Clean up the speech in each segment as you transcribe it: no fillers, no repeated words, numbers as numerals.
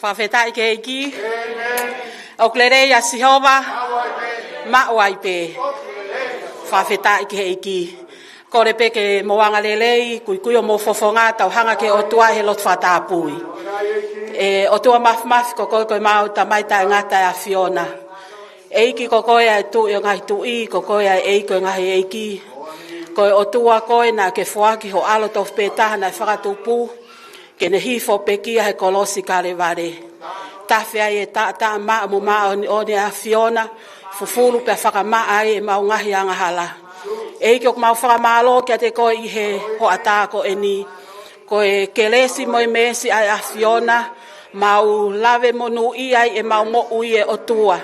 Fatai ke iki. O klere ya Sihova. Ma waipe. Fatai ke iki. Kore pe ke moanga lelei kuikuyo mo fofonga tau hanga ke otua he lot fatapui. Otua maf ko ko mau tamai ta ngata ya Fiona. Eiki ko ko ya tu yo ngai tu I ko ko ya eiko ngai eiki. Ko otua ko na ke foaki ho alo to peta na fara Tupou. Ke ne hifo pekia he kolosi kare vare. Ta fea e ta ma mo ma o ne a Fiona fufulu pe faka ma ai ma ngahi anga hala. E ko ma faka ma lo ke te ko I he ho ata ko eni ko e kelesi mo mesi ai a Fiona ma u lave mo nu I ai e ma mo u e otua.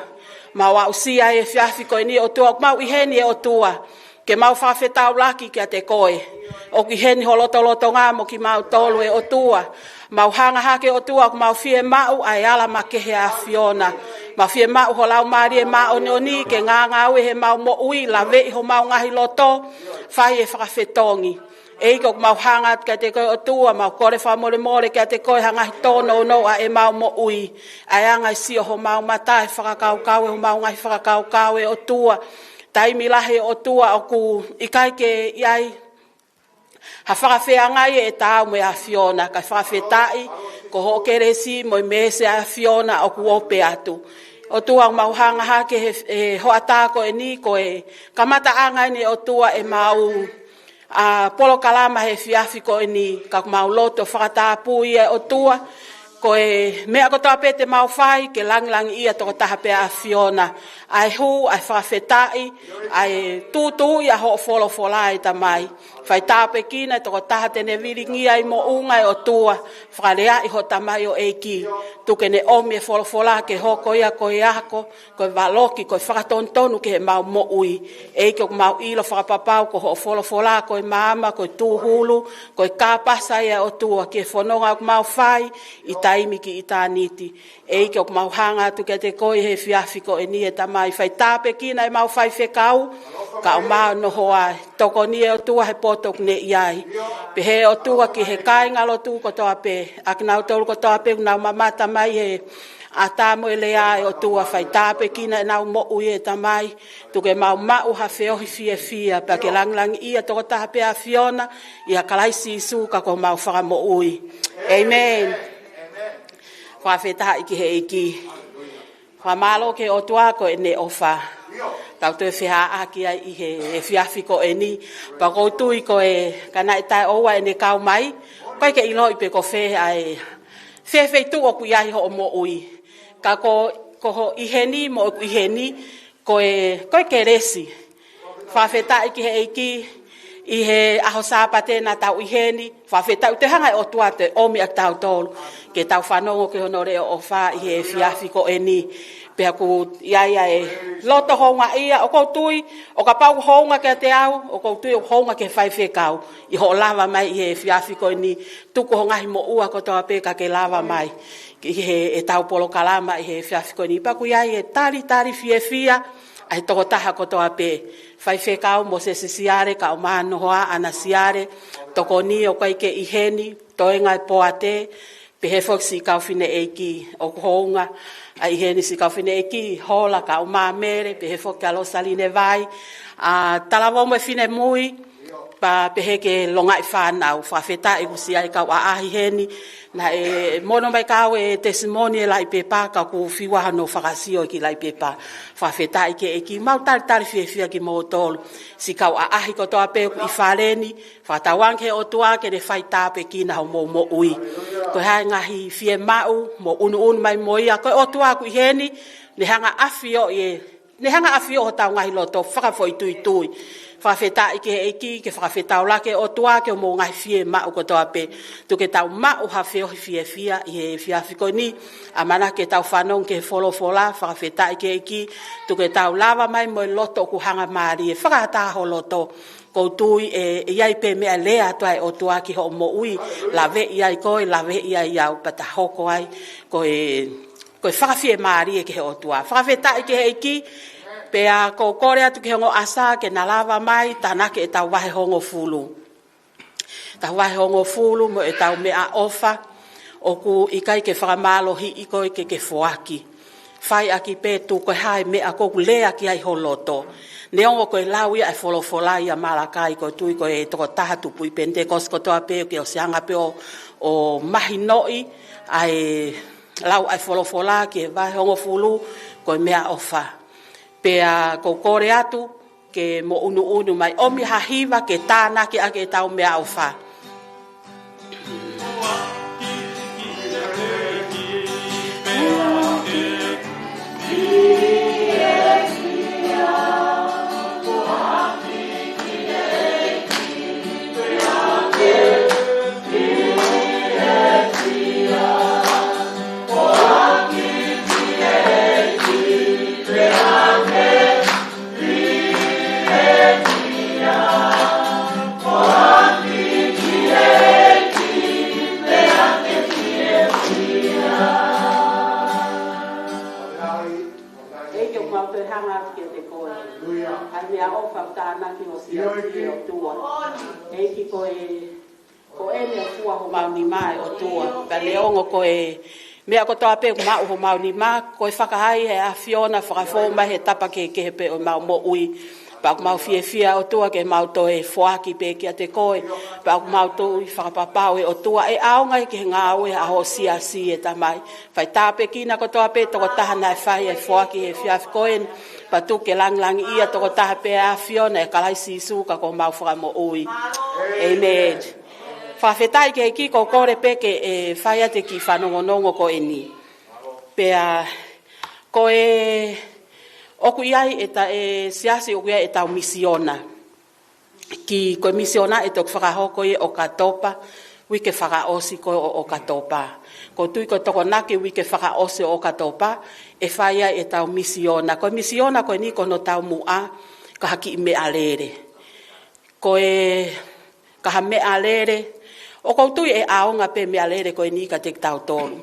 Ma wa usi ai e fiafi ko eni otua ma u heni e otua. Ke mau whawhetau laki kia te koe. O ki heni holoto ngā mo ki mau tolu e otua. Mau hanga hake otua, mau fie mau ai ala ma kehe a Fiona. Mau fie mau holau maari e mau ni ke ngā ue he mau mo ui la vei ho mau ngahi loto. Whai e whakawhetongi. Eiko mau hanga kia te koe otua, mau kore whamore kia te koe hangahi tono no a e mau mo ui. Ai angai sio ho mau matai whakakau ho mau ngahi whakakau e otua. Taimi lahe o tua o ku ikai ke iai ha whakawhea ngai e tāu me a Fiona ka whakawhetai ko ho keresi mo mese a Fiona o ku ope atu o tua o mau hanga hake he ho atako e ni ko e kamata angai ni o tua e mau a polo kalama he fiafi ko e ni ka mau loto whakatapu ia o tua ko e mea ko tāpete mau whai ke lang ia toko taha pe a Fiona ai hu ai whawhetai ai tūtū ia ho wholofola e tamai whai tāpe kina e toko taha tene viringi ai mo unga e o tua whalea i ho tamai o eiki tuke ne omi e wholofola ke hoko ia koe ako koe waloki koe whakatontonu ke he mau mo ui eiki o mau ilo whakapapau ko ho wholofola koe maama koe tūhulu koe kāpasa ia o tua ke whanonga o mau whai i taimi ki i tāniti eiki o mau hanga tuke te koe he whiawhiko e ni e tamai whai tāpe kina e mau whai whekau ka o mau noho ai toko ni e o tua he potok ne iai pe he o tua ki he kāinga lo tu ko toa pe ak nau tolu ko toa pe nau mamata mai he a tāmo e lea e o tua whai tāpe kina e nau mo ui e tamai tuke mau mau ha whiohi fia pa ke lang ia toko taha pe a Fiona ia kalaisi isu ka ko mau whaka mo ui amen whawhetaha iki he iki whamalo ke o tua ko e ne ofa tau te whiha aki ai i he whiawhiko e ni pa koutui ko e kana e tai oua e ne kau mai koe ke ilo i pe ko whe ai whewhei tu o kui ai ho o mo ui ka ko ho iheni mo o iheni koe ke resi whawhetai ki he iki i he aho sāpate na tau iheni whawhetai te hanga o tua te omi ak tau tolu ke tau whanongo ke honore o wha i he whiawhiko e ni pea ku ia e loto honga ia o koutui o ka pau honga ke te au o koutui o honga ke whai whekau i ho lava mai i he whiawhiko e ni tuku honga hi mo ua ko toa peka ke lava mai i he e tau polo kalama i he whiawhiko e ni pa ku ia e tari fia ai toko taha ko toa pe whai whekau mo se siare ka o manohoa ana siare toko ni o kai ke iheni toenga e poate pe he foksi kau fine eiki o honga ai iheni si kau fine eiki hola ka o mamere pe he foki alo saline vai a talavo mo fine mui pa pe he ke longa i whanau whawheta e kusia i kau a ahi heni na e mono mai kau e testimoni e lai pepa ka ku whiwaha no whakasio ki lai pepa whawheta i ke eki mau tari whiawhia ki mo tolu si kau a ahi ko toa pe i whareni whatawanghe o tua ke ne whai tāpe ki na ho mo ui ko hai ngahi whie mau mo unu mai moia ko o tua ku i heni ne hanga awhio ho tau ngahi loto whakafoi tui whawheta i ke eiki, ke whawheta o lake o tua ke o mō ngai whie mau ko toa pe. Tu ke tau mau ha whio whia i he whiawhiko ni, a mana ke tau whanong ke wholofola, whawheta i ke eiki, tu ke tau lava mai mo loto ku hanga maari e whakata ho loto. Koutui e iai pe mea lea tuai o tua ki ho mo ui, lawe iai koe, lawe iai au, pata hoko ai, koe whakawhie maari e ke he o tua. Whawheta i ke eiki, pea ko kore atu ke hongo asa ke na lava mai tanake e tau wahe hongo fulu. Tau wahe hongo fulu mo e tau mea ofa o ku ikai ke whakamalo hi iko i ke fuaki. Whai aki pe tu koe hai mea koku lea ki ai holoto. Neongo koe lau ia e wholofola ia malakai koe tui koe toko taha tupu i Pentecost ko toa pe ke o seanga pe o mahinoi ai lau ai wholofola ke wahe hongo fulu koe mea ofa. Pea ko kore atu ke mo unu mai omi hahiva ke tāna ke ake tau mea au wha. Eiki ko ene fua ho mauni mai o tua. Ka leongo ko mea ko toa pe mau ho mauni mai. Ko whakahai he a Fiona whakafo mai he tapa ke he pe o mau mo ui. Pa ko mau fia o tua ke mau to e fuaki pe ki a te koe. Pa ko mau to i whakapapau e o tua e aongai ke ngā ue a ho si e tamai. Whai tāpe kina ko toa pe toko tahana e whai e fuaki he whiawhikoen. Pa tu ke lang ia toko taha pe a Fiona e kalaisi isuka ko mau whakamo ui. Amen. Whawhetai ke ki ko kore pe ke e whai ate ki whanongonongo ko e ni. Pea ko O ku iai e siasi o kuia e tau misiona. Ki koe misiona e tok whakahoko i o katopa, wike whakaosi koe o katopa. Ko tui ko toko nake wike whakaosi o katopa, e whaia e tau misiona. Koe misiona koe ni kono tau mua, ka haki i mea lere. Koe kaha mea lere, o koutui e aonga pe mea lere koe ni ka te tau tolu.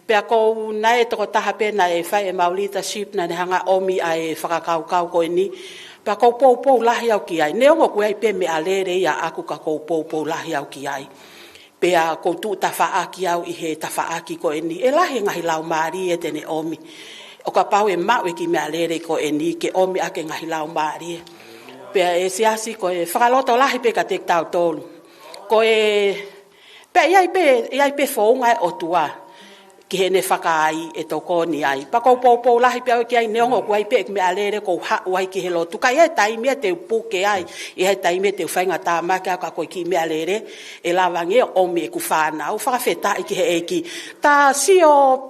Pea kou nai toko taha pe na e whai e maulita ship na ne hanga omi a e whakakaukau koe ni. Pea kou pou lahi au ki ai. Neongo koe ai pe mea lere ia aku ka kou pou lahi au ki ai. Pea kou tu tafaaki au i he tafaaki koe ni. E lahi ngahi lau maari e tene omi. O ka pau e mau e ki mea lere koe ni ke omi ake ngahi lau maari e. Pea e siasi koe whakaloto lahi pe ka te tau tolu. Koe, pea iai pe whaunga e otua. Ki he ne whakaai e toko ni ai. Pa kou pou lahi pia ki ai neongo kuai pe me alere kou hau ai ki he lotu. Ka ia taimi e te upuke ai. Ia taimi e te whainga tā maka ka koe ki me alere. E lawangi o me ku whanau. Whakawheta i ki he eki. Ta sio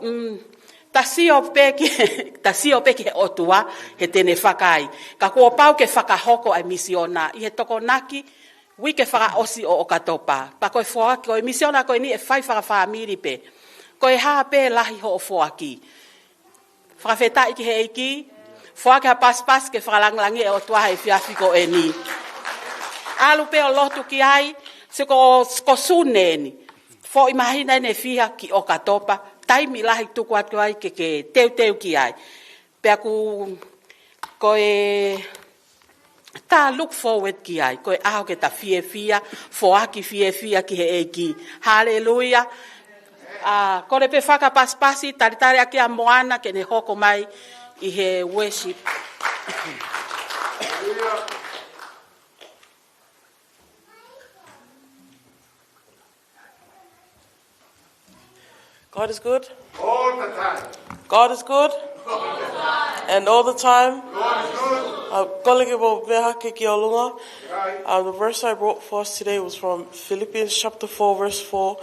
pe ki he otua he tene whakai. Ka kua pau ke whakahoko ai misiona. I he toko naki wike whakaosi o katopa. Pa koe whaka koe misiona koe ni e whai whakawhamiri pe. Koe haa pe lahi ho o whoaki. Whakawheta i ki he eki. Whoaki ha pas ke whakalanglangi e o tuaha e whiawhi ko e ni. Alu pe o lotu ki ai. Se ko suneni. Fo i mahina ne whiha ki o katopa. Taimi lahi tuku atu ai ke teu ki ai. Pea ku koe ta look forward ki ai. Koe aho ke ta whia. Whoaki whia ki he eki. Hallelujah. Kore pe whaka paspasi, taritari aki a moana ke ne hoko mai I he worship. God is good. All the time. God is good. All the time. And all the time. God is good. The verse I brought for us today was from Philippians chapter 4 verse 4,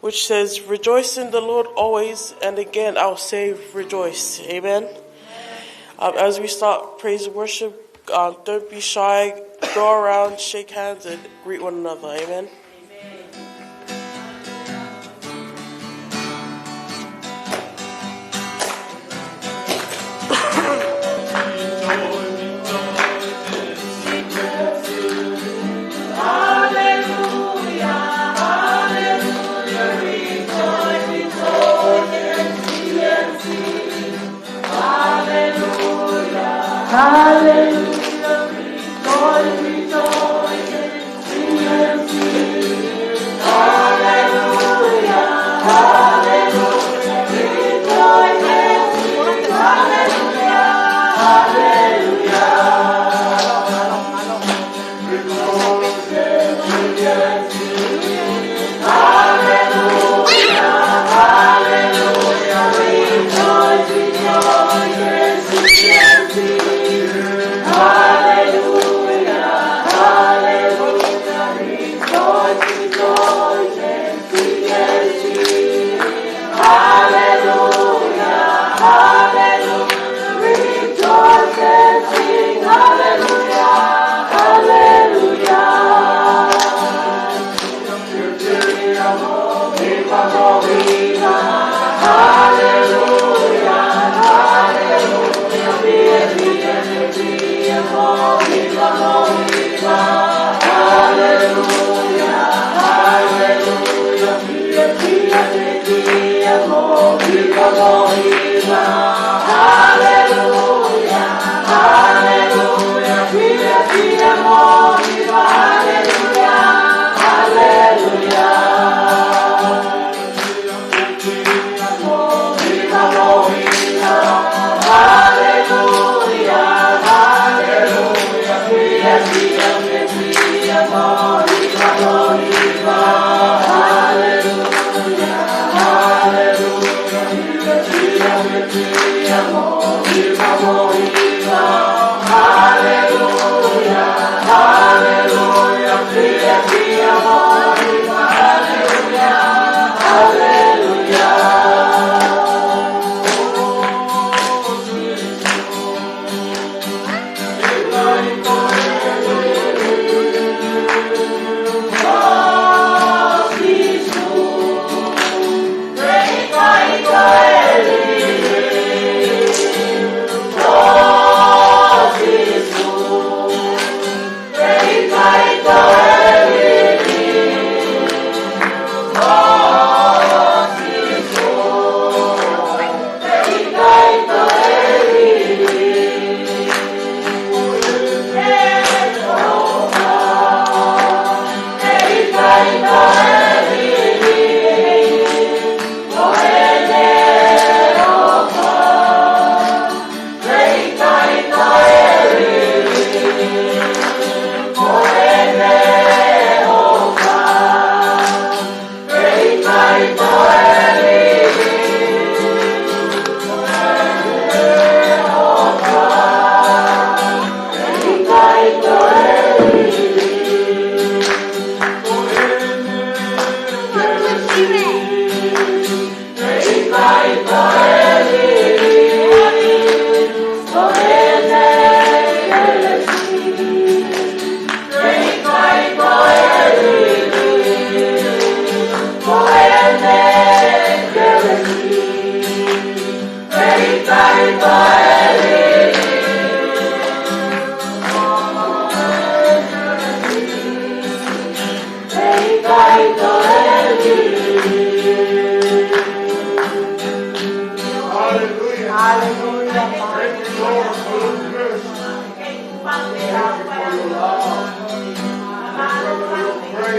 which says, "Rejoice in the Lord always, and again I'll say rejoice." Amen. As we start praise and worship, don't be shy. Go around, shake hands, and greet one another. Amen.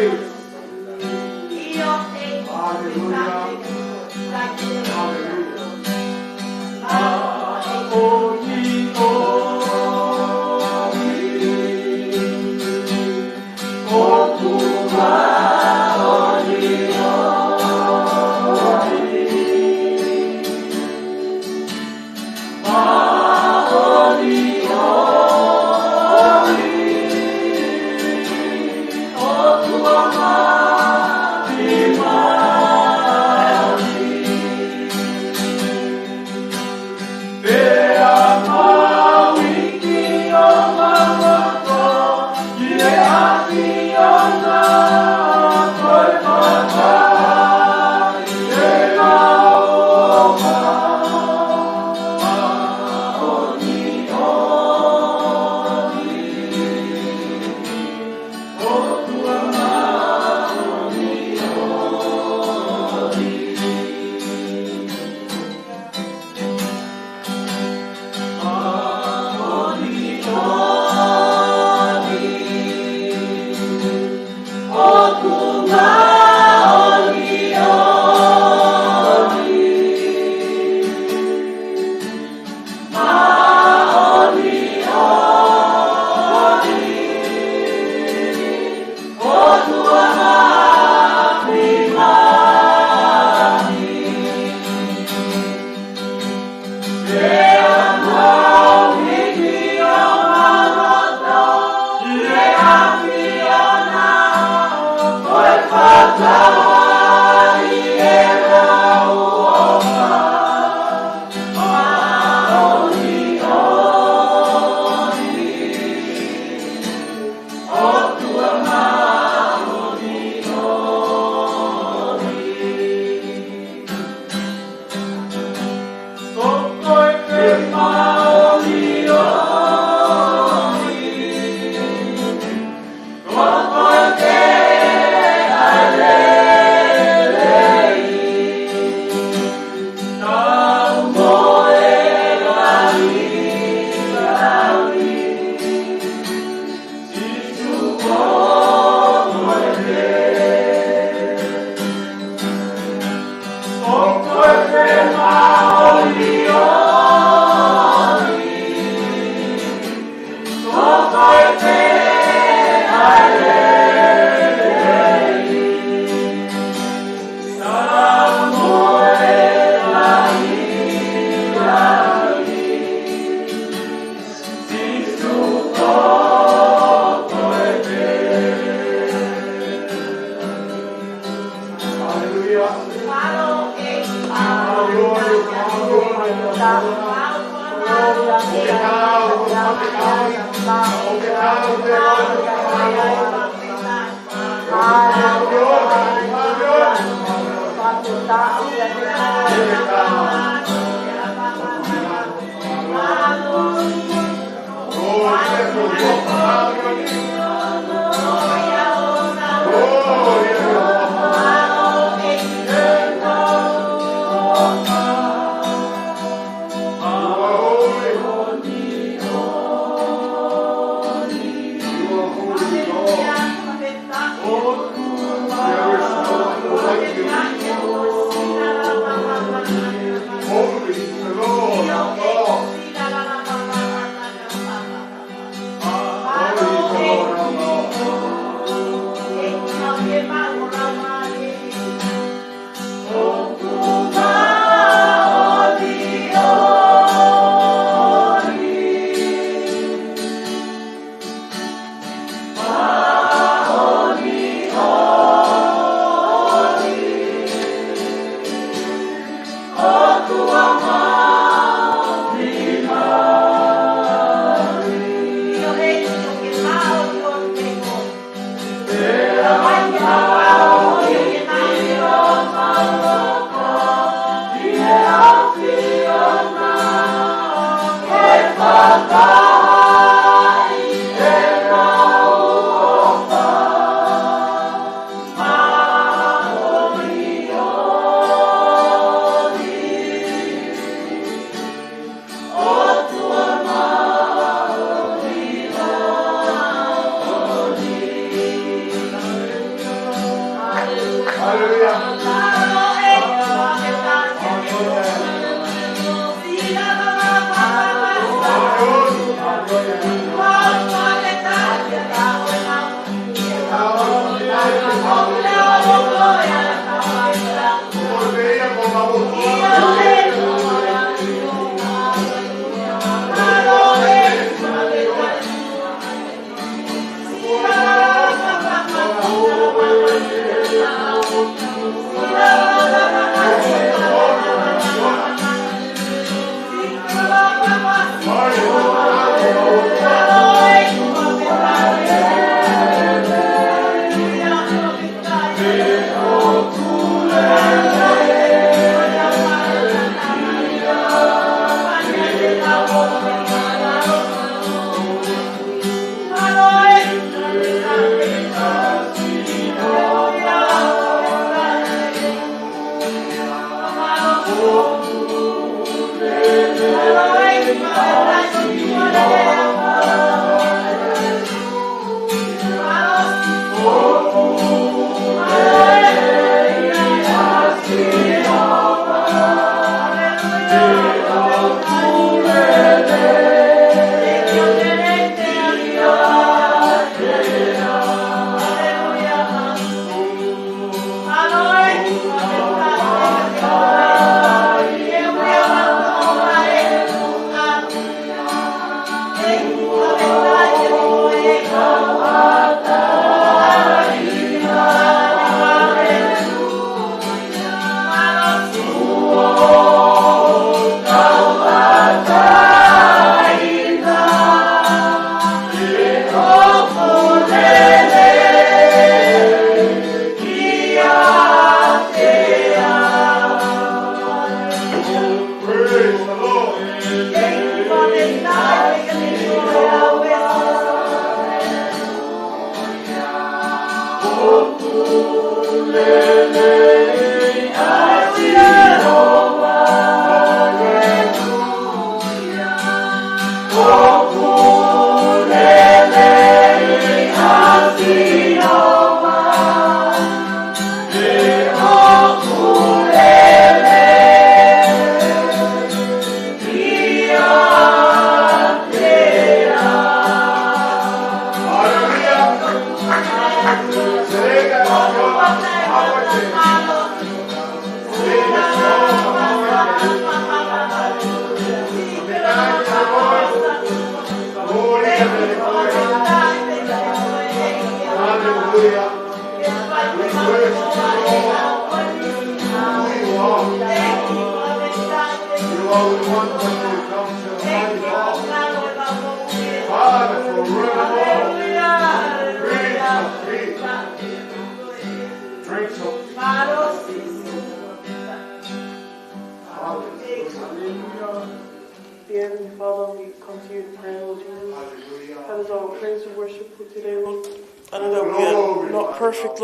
Holy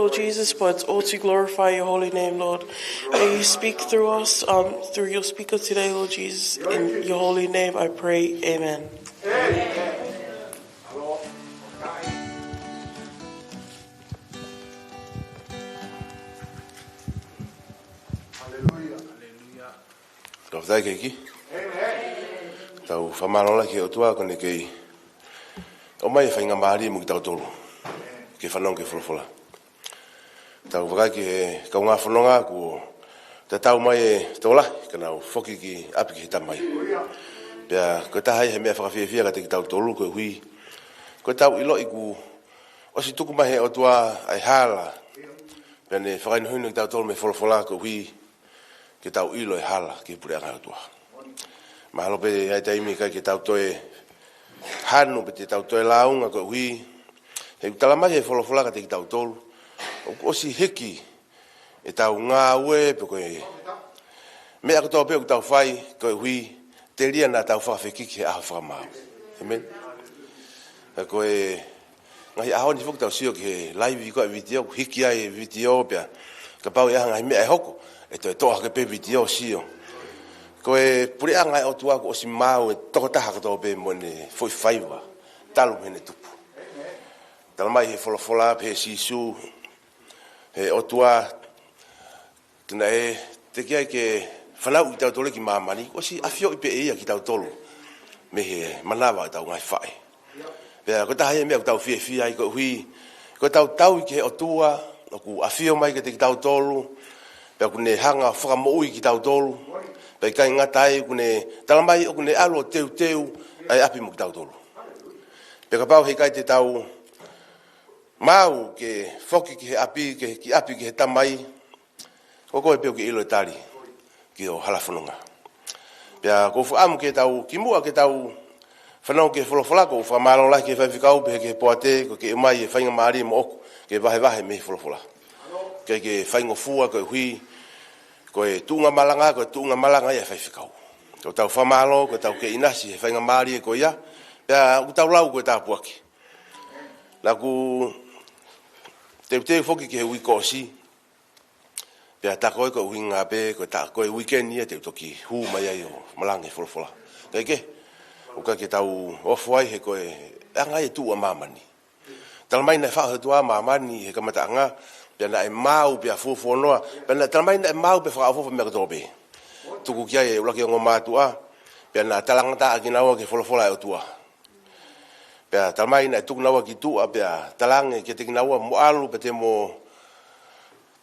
Lord Jesus, but it's all to glorify your holy name, Lord. May you speak through us, through your speaker today, Lord Jesus. In your holy name I pray, amen. Amen. Tau tai keiki. Tau whamalola ki o tua kone kei. O mai e whainga mahari mu ki tau tolu. Ke whanong ke wholofola. Tau wakai ki he kaunga whanonga ku te tau mai e tola. Kana o whoki ki api ki he tamai. Pea koe tahai he mea whakawhiawhia ka te ki tau tolu koe hui. Koe tau ilo i ku osi tuku mai he o tua ai hala. Pea ne whakainuhinu ki tau tolu me wholofola koe hui. Ke tau ilo e hala ki pure anga tua. Mahalo pe ai taimi kai ke tau toe hanu pe te tau toe launga ko hui. He utala mai e wholofola ka te ki tau tolu. O si heki e tau ngā ue pe koe. Mea katoa pe o tau whai koe hui. Te ria nā tau whawhekiki he aho whakamau. Amen. Koe ngahi aho ni whuk tau sio ki he live i koe video. Hiki ai video pia. Ka pau e aha ngahi mea e hoko. E toi toa ke pe video sio. Koe puri anga e o tua ko o si mau e toko taha katoa pe mo ne foi whaiwa. Talu hene tupu. Tala mai he wholofola pe sisu. He o tua tuna e te kia ke whanau i tau tole ki mamani, o si awhio i pe ia ki tau tolu, me he manawa i tau ngai whae. Pea, ko taha ia mea ko tau fia ai ko hui, ko tau i ke o tua, o ku awhio mai ke te ki tau tolu, pea kune hanga whakamoi ki tau tolu, pea kai ngatai kune talamai o kune alo teu, ai api mo ki tau tolu. Pea ka pau hei kai te tau, mau ke foki ki he api, ki api ki he tamai, koko e peo ki ilo e tari, ki o halafononga. Pea ko whaamu ke tau, ki mua ke tau, whanau ke wholawholako, whamalo lai ke whaiwhikau, pehe ke poate, ko ke umai e whainga maari mo oku, ke vahe me wholawhola. Ke whaingo fua, ko e hui, ko e tuunga malanga, ko e tuunga malanga e whaiwhikau. Ko tau whamalo, ko tau ke inasi, e whainga maari e ko ia, pea ku tau lau ko e tāpuaki. Nā ku teu whoki ke he ui kōsi, pea tako e ko ui ngā pē, ko e weekend ia teu toki hū mai ai o Malanga e wholawhola. Kei ke, o ka ke tau ofuai he ko e anga e tua mamani. Talamai na whaahatua mamani he kamataanga, pea na e mau pea fuafuanoa, pea talamai na e mau pea whaafuafa mea katope. Tuku kia e ulaki o ngō mātua, pea na talangata a kinaua ke wholawhola e o tua. Pea talamai na e tuku naua ki tua, pea talange ke te kinaua mo alu, pea te mo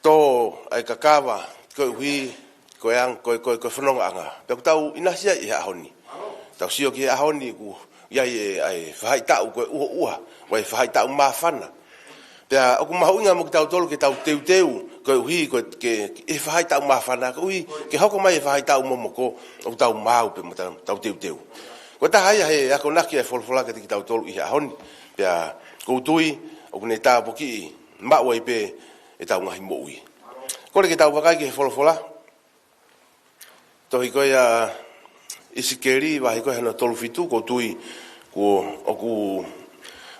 tō ai kakawa, koe hui, koe whanonga anga. Pea ku tau inasia i ahoni. Tau sio ki ahoni ku iai ai whahaitau koe ua, koe whahaitau mawhana. Pea oku mahuinga mo ki tau tolu ke tau teu, koe hui, koe ke whahaitau mawhana, koe hui, ke hoko mai e whahaitau momoko, oku tau mau pe mo tau teu. Ko ta haia he ako naki e wholawhola ke te ki tau tolu i ahoni. Pea koutui, oku ne tā poki maua i pe e tau ngahi moui. Kore ke tau wakai ke he wholawhola. Tohi koe a isikeri wahi koe hana tolu fitu koutui ko oku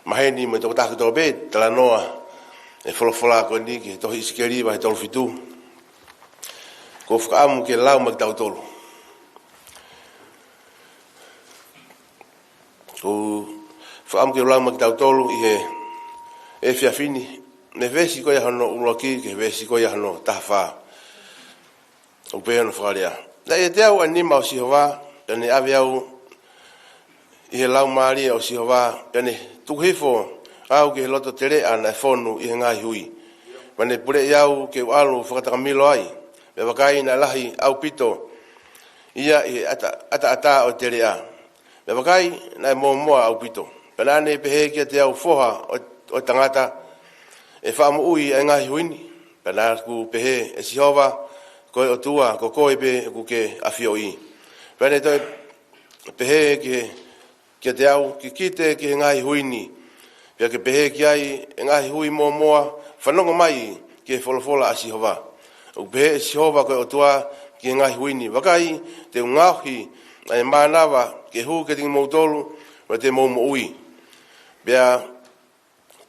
maheni mo i toko tāku tō be tala noa e wholawhola koe ni ke tohi isikeri wahi tolu fitu. Ko whakaamu ke lau ma ki tau tolu. Ko whaamu ke lau ma ki tau tolu i he e whiawhini. Me vesi koe hano uloki, ke vesi koe hano tahawha. O pēhano whakarea. Na e te au anima o Sihova, pene awe au i he lau maari o Sihova, pene tukhifo au ke he loto tere ana e whonu i he ngai hui. Pene pure i au ke ualu whakatakamilo ai, me wakai na lahi au pito, ia i ata o tere a. Me wakai na e moa au pito. Pene ane pehe kia te au whoha o tangata, e whaamu ui e ngahi huini, pena ku pehe e Sihova, koe o tua, ko koe pe ku ke awhio i. Pene toi pehe ke te au, ki kite ki he ngahi huini, pia ke pehe ki ai e ngahi hui moa, whanonga mai ki he wholawhola a Sihova. O pehe e Sihova koe o tua ki he ngahi huini, wakai te ungahi e mānawa ke hu ke tingi mautolu, wa te mou mo ui. Pia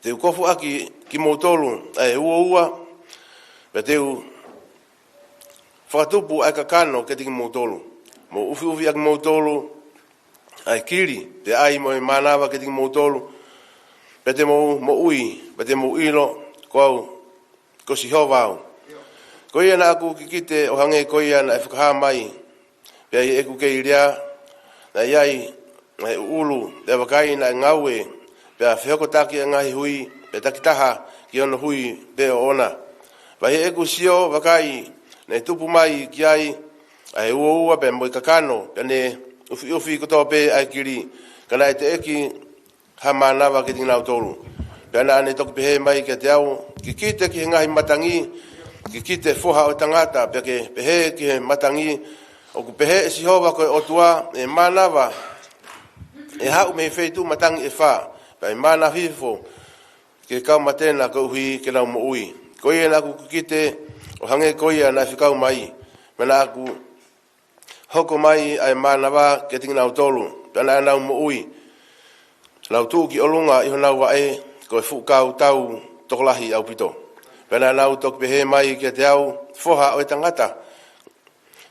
te ukofu aki ki mautolu ai ua, pe te whakatupu ai kakano ke tiki mautolu. Mo ufi aki mautolu ai kiri, te ai mo e manawa ke tiki mautolu, pe te mo ui, pe te mo ilo, ko Sihova au. Ko ia na aku kikite o hange ko ia na e whakaha mai, pe ai eku ke iria, na iai, na ulu, te wakai na ngaue, pe a whihokotaki a ngahi hui, pe takitaha ki ono hui pe o ona. Wahi eku sio wakai, ne tupu mai ki ai, ai ua pe mo i kakano, pe ne ufi kotoa pe ai kiri, kana e te eki ha manawa ki tinginau tolu. Pe ana ane toki pehe mai ke te au, ki kite ki he ngahi matangi, ki kite foha o tangata, pe ke pehe ki he matangi, o ku pehe e Sihova koe o tua, e manawa, e hau me feitu matangi e wha, pe mana hifo, ke kau matena ko hui ke nau mo ui. Ko ia na ku kite o hange ko ia na whikau mai. Mena aku hoko mai ai manawa ke tingi nau tolu. Pena nau mo ui. Nau tu ki olunga iho nau wae ko e fukau tau tokolahi au pito. Pena nau tok pehe mai ke te au foha o tangata.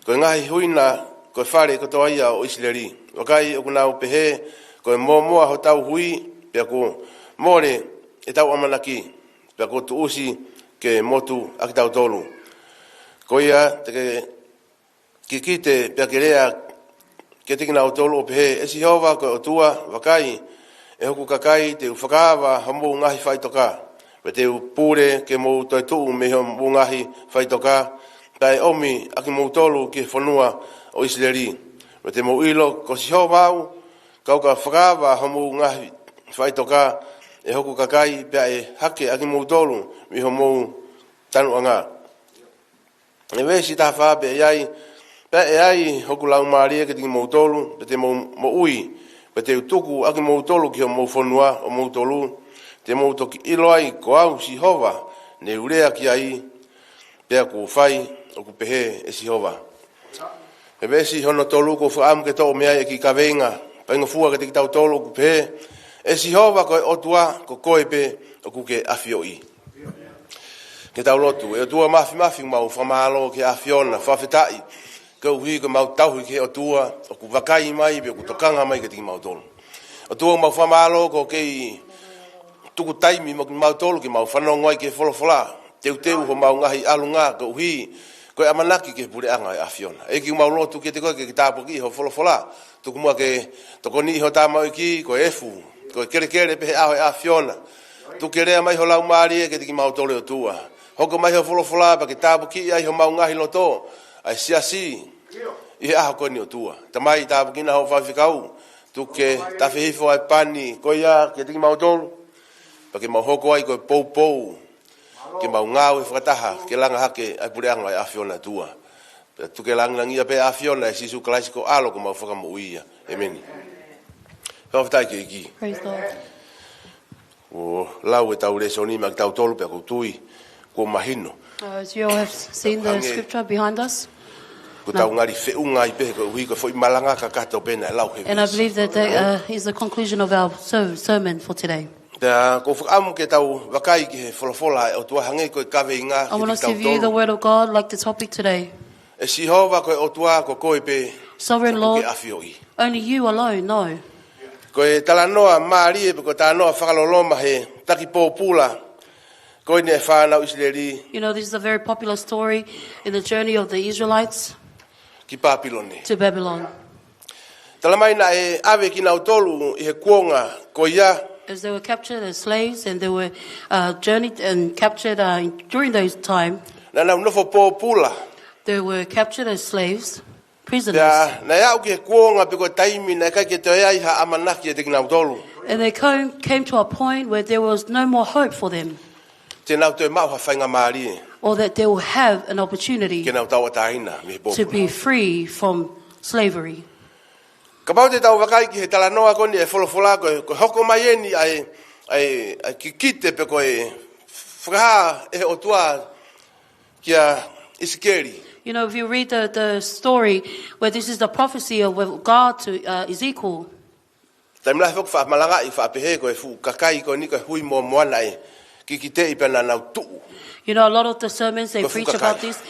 Ko ngahi huina ko whare ko toa ia o Isileri. Wakai o nau pehe ko e moa ho tau hui pia ko more e tau amanaki, pia ko tu usi ke motu aki tau tolu. Koia te kite pekelea ke tingina o tolu o pehe esi hova ko o tua wakai e hoku kakai te ufakawa hamu ngahi whaitoka pe te upure ke mou toi tuu me hamu ngahi whaitoka tai omi aki mou tolu ke whanua o Isleri pe te mou ilo ko si hova au kauka whakawa hamu ngahi whaitoka e hoku kakai pe e hake aki mou tolu me hamu tanu anga e wesi ta wha pe iai pe ai hoku lau maria ke tingi moutolu pe te mo ui pe te utuku aki moutolu ki o mo fonua o moutolu te moutoki ilo ai ko au si hova ne urea ki ai pe ku fai o ku pehe e si hova e vesi hono tolu ko fu am ke to me ai ki kavenga pe ngofua ke tau tolu ku pehe e si hova ko o tua ko koe pe o ku ke afioi ke tau lotu e tua mafi mau famalo ke afiona fafetai ko hui ko mau tau ke o tua o ku wakai mai be ku tokanga mai ke ti mau tolu o tua mau famalo ko ke tuku taimi mo mau tolu ke mau fanongo ai ke folofola teu ho mau ngahi alunga ko hui ko amanaki ke pure anga afiona e ki mau lotu ke te ko ke tapo ki ho folofola tuku mo ke tokoni ho ta mau ki ko efu ko kere pe afiona tu kere mai ho lau mari ke ti mau tolu o tua hoko mai ho folofola pa ke tapo ki ai ho mau ngahi loto ai siasi i a ko ni o tua tamai ta bukina ho fa fikau tu ke ta fihifo ai pani ko ia ke tingi mau tolu pa ke mau hoko ai ko pou ke mau ngau e fataha ke langa hake ai pure anga ai afiona tua tu ke langa ngia pe afiona si su klasiko alo ko mau foka mo ia amen fa fatai ke ki Praise God. o lau e tau le soni mak tau tolu pe ko tui ko mahino As you all have seen the scripture behind us, ko tau ngari feunga i pe ko hui ko foi malanga ka kato pena lau he and I believe that is the conclusion of our sermon for today. Da ko am ke tau wakai ki folofola o tua hange ko kave inga I want us to view the word of God like the topic today. e si hova ko o tua ko ko pe Sovereign Lord, ke afioi only you alone know. ko e talanoa mari e ko talanoa whakaloloma he taki popula ko ne whanau Isleri You know, this is a very popular story in the journey of the Israelites ki Papilone to Babylon. talamaina e ave ki nau tolu i he kuonga ko ia As they were captured as slaves and they were journeyed and captured during those time, na nau nofo popula they were captured as slaves, prisoners. ya na ya ki he kuonga pe ko taimi na kai ke te ai ha amanaki e te nau tolu And they came to a point where there was no more hope for them, te nau te mau ha whainga mari or that they will have an opportunity ke nau tawa tahina me to popula be free from slavery. ka pau te tau wakai ki he talanoa ko ni e folofola ko hoko mai eni ai ki kite pe ko e whakaha e o tua kia isikeri You know, if you read the story where this is the prophecy of God to Ezekiel, taim lai whaka whaamalanga i whaapehe ko e fu kakai ko ni ko hui mo moana e ki kite i pena nau tuu you know, a lot of the sermons they Ko preach fukakai. about this,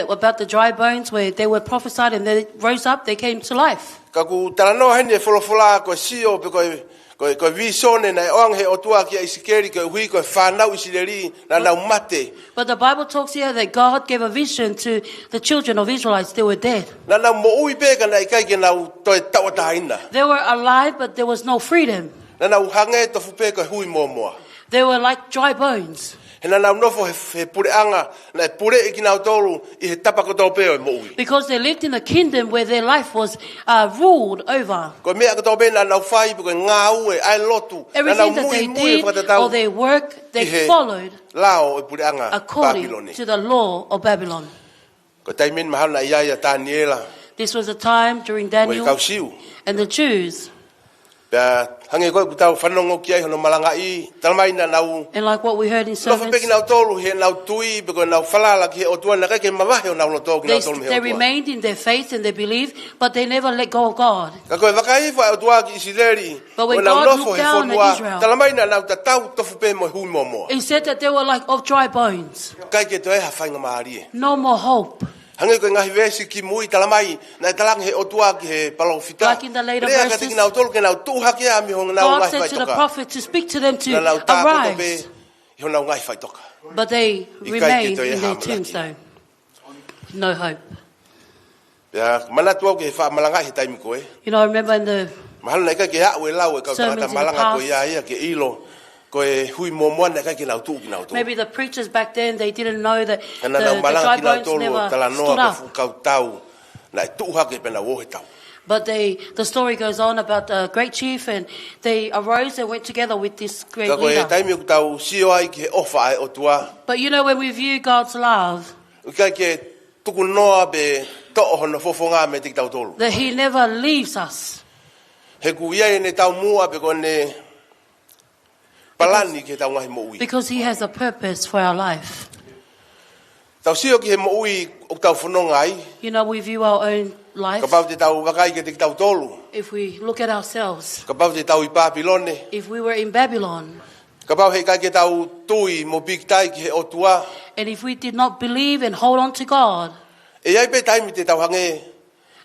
about the dry bones where they were prophesied and they rose up, they came to life. ka ku talanoa heni e folofola ko sio pe ko visone na e oang he o tua kia isikeri ko hui ko whanau Isleri na nau mate But the Bible talks here that God gave a vision to the children of Israelites. They were dead. na nau mo ui pe ka na ikai ke nau toi tawa tahina They were alive, but there was no freedom. na nau hange tofu pe ko hui mo moa They were like dry bones. he na nau nofo he pure anga na e pure i ki nau tolu i he tapa ko tau peo e mo ui Because they lived in a kingdom where their life was ruled over. ko mea ko tau pe na nau whai pe ko ngā ue ai lotu na nau Everything that they mui e did whakatau or their work, they Ihe. followed lao e pure anga according Papilone to the law of Babylon. ko taimen mahana i aia Daniela This was a time during o e Daniel kausiu and the Jews. pea hange koe kutau whanongo ki ai hono malanga i talamai na nau And like what we heard in lofa sermons, peki nau tolu he nau tui pe ko nau whalala ki he o tua na kai ke mawahe o nau loto ki nau tolu me he they o tua remained in their faith and their belief, but they never let go of God. ka koe wakai wha o tua ki Isileri But when o nau God lofo looked he down at whonua Israel, talamai na nau tatau tofu pe mo hui mo moa He said that they were like of dry bones. kai ke to e ha whainga maari e No more hope. hange koe ngahi vesi ki mui talamai na talang he o tua ki he palofita Like in the later Rea ka verses, tiki nau tolu ke nau tuha ki a mi hong nau God ngai said whai to the toka prophet to speak to them to na nau tāpoto pe arise, i hong nau ngai whai toka but they I kai remained ke to e in their hamalaki. tombstone. no hope. Ya, mana tua ke fa malanga he taimi koe. You know, I remember in the Mahal na ke ha we lau e ka sermons tangata in the malanga ko past. ia ke ilo. Koe hui momoa na ka ke lau tu ki lau tu. maybe the preachers back then, they didn't know that the Kana na malanga dry ki lau bones tolu never tala stood noa ka up. fu kau tau. Na tu ha ke pena wo he tau. But the story goes on about a great chief, and they arose and went together with this great Ka koe leader. taimi ku tau sio ai ke ofa ai o tua. But you know, when we view God's love, Ka ke tuku noa be to hono fofonga me tik tau tolu. that He never leaves us. He ku ia ne tau mua be kone palani ke tau ngahi mo ui. Because He has a purpose for our life. Tau sio ki he mo ui o tau whanonga ai. You know, we view our own life. Ka pau te tau wakai ke te tau tolu. If we look at ourselves, Ka pau te tau I Papilone. if we were in Babylon, Ka pau he kai ke tau tui mo big tai ki he o tua. and if we did not believe and hold on to God, E ai pe taimi te tau hange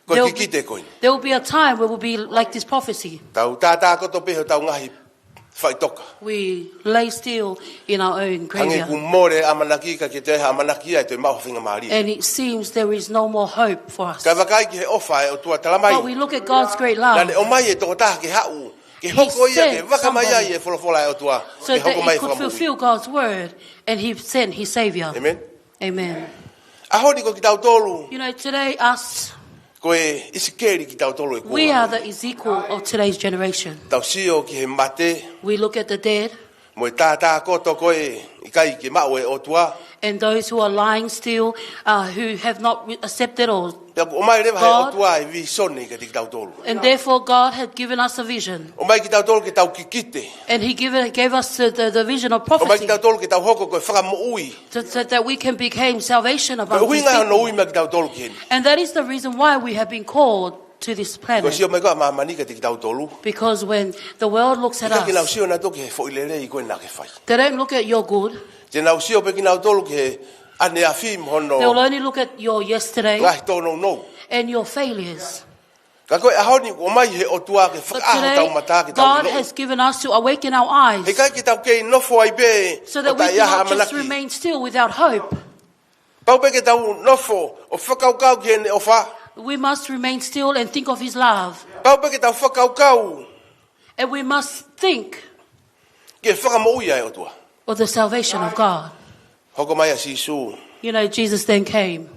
ko There'll ki te koin. there will be a time where we'll be like this prophecy. Tau tata ko to pe ho tau ngahi whaitoka. We lay still in our own Hange graveyard. ku more amanaki ka ke te ha amanaki ai te mau whinga maari. And it seems there is no more hope for us. Ka wakai ki he ofa e o tua talamai. But we look at God's great Na love le o mai e toko taha ke hau. Ke hoko ia ke sent waka mai ai somebody e wholofola e o tua. so Ke that hoko mai He could whakamui. fulfill God's word, and He sent His Savior. Amen. Amen. Ahoni ko ki tau tolu. You know, today us, Ko e isikeri ki tau tolu e kua. we are the Ezekiel of today's generation. Tau sio ki he mate. We look at the dead Mo e tātā koto koe I kai ke mau e o tua. and those who are lying still, who have not accepted or, Pea o mai rewa he o God. tua e vi sone ke te ki tau tolu. and therefore God had given us a vision. O mai ki tau tolu ke tau kikite. And He gave us the vision of O mai prophecy ki tau tolu ke tau hoko koe whakamu ui. so that we can become salvation Koe among hui His ngai people. no ui mai ki tau tolu ki heni. And that is the reason why we have been called to this Koe planet. sio mai koe mamani ke te ki tau tolu. Because when the world looks at Ika ki nau us, sio na toke he fo ilere I koe na ke whai. they don't look at your good. Te nau sio pe ki nau tolu ke ane a fim hono. They will only look at your yesterday Ngahi tono no. and your failures. Ka koe ahoni o mai he o tua ke But whakaaho tau mata today, ke tau God ilo. has given us to awaken our eyes He kai ki tau kei nofo ai be. so o that we tai do aha not just amanaki. remain still without hope. Pau pe ke tau nofo o whakaukau ki hene o wha. We must remain still and think of His love. Pau pe ke tau whakaukau And we must think ke whakamoui ai o tua. of the salvation of God. Hoko mai a sisu. You know, Jesus then came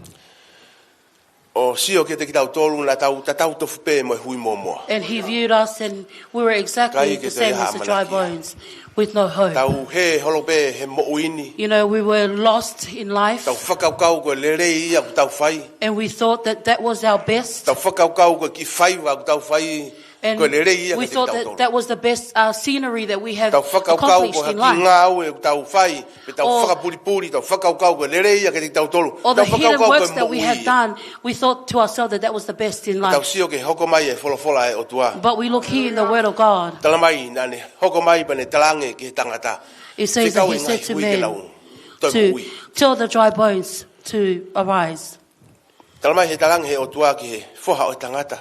O sio ke te ki tau tolu na tau tatau tofu pe mo e hui momoa. and He viewed us, and we were exactly Kai ke the te same ha as the dry manaki. bones with no hope. Tau he holo pe he mo uini. You know, we were lost in life, Tau whakaukau ko lere ia ku tau whai. and we thought that was our best. Tau whakaukau ko ki whai wa ku tau whai. And Ko lere ia we ke te thought tau that tolu. that was the best scenery that we have Tau whakaukau ko accomplished in haki life. ngau e ku tau whai. Pe tau Or- whakapuripuri tau whakaukau ko lere ia ke te tau tolu. Or the Tau hidden whakaukau works ko that mo we have ui. done, we thought to ourselves that that was the best in Tau life. sio ke hoko mai e wholofola e o tua. But we look here in the Word of God. Talamai nane hoko mai pa ne talange ke tangata. It says that Whikau He e said ngai to hui ke men lau. Toi mo to ui. tell the dry bones to arise. Talamai he talange he o tua ke he whoha o tangata.